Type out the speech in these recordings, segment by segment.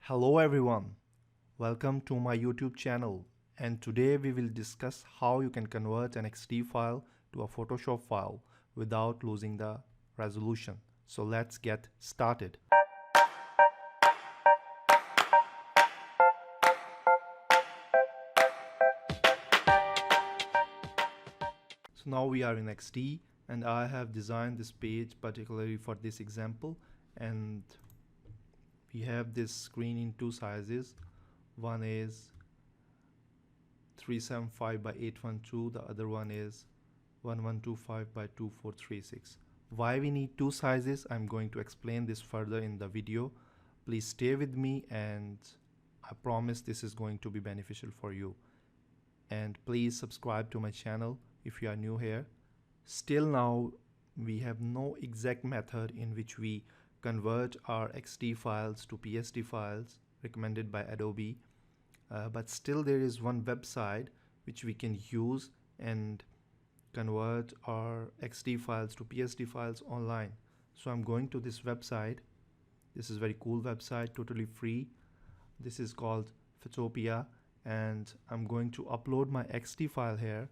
Hello everyone, welcome to my YouTube channel, and today we will discuss how you can convert an XD file to a Photoshop file without losing the resolution. So let's get started. So now we are in XD and I have designed this page particularly for this example, and we have this screen in two sizes. One is 375 by 812, the other one is 1125 by 2436. Why we need two sizes, I'm going to explain this further in the video. Please stay with me and I promise this is going to be beneficial for you. And please subscribe to my channel if you are new here. Still now we have no exact method in which we convert our XD files to PSD files recommended by Adobe. But still there is one website which we can use and convert our XD files to PSD files online. So I'm going to this website. This is a very cool website, totally free. This is called Photopia, and I'm going to upload my XD file here.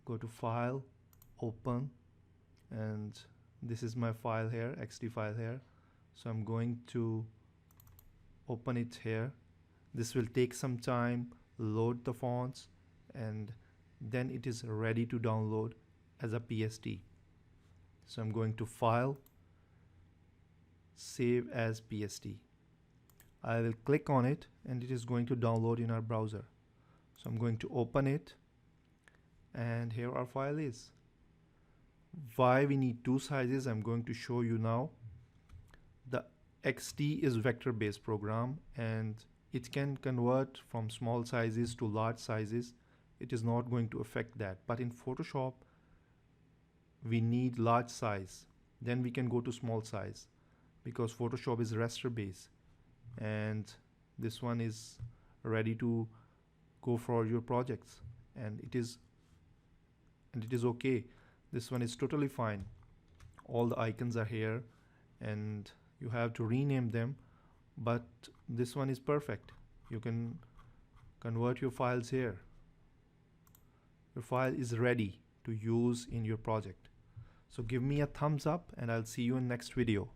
Go to File, Open, and this is my file here, XD file here. So I'm going to open it here. This will take some time, load the fonts, and then it is ready to download as a PSD. So I'm going to File, Save as PSD. I will click on it and it is going to download in our browser. So I'm going to open it, and here our file is. Why we need two sizes, I'm going to show you now. The XD is vector-based program and it can convert from small sizes to large sizes. It is not going to affect that. But in Photoshop, we need large size. Then we can go to small size because Photoshop is raster based. And this one is ready to go for your projects. And it is okay. This one is totally fine. All the icons are here and you have to rename them, but this one is perfect. You can convert your files here. Your file is ready to use in your project. So give me a thumbs up and I'll see you in next video.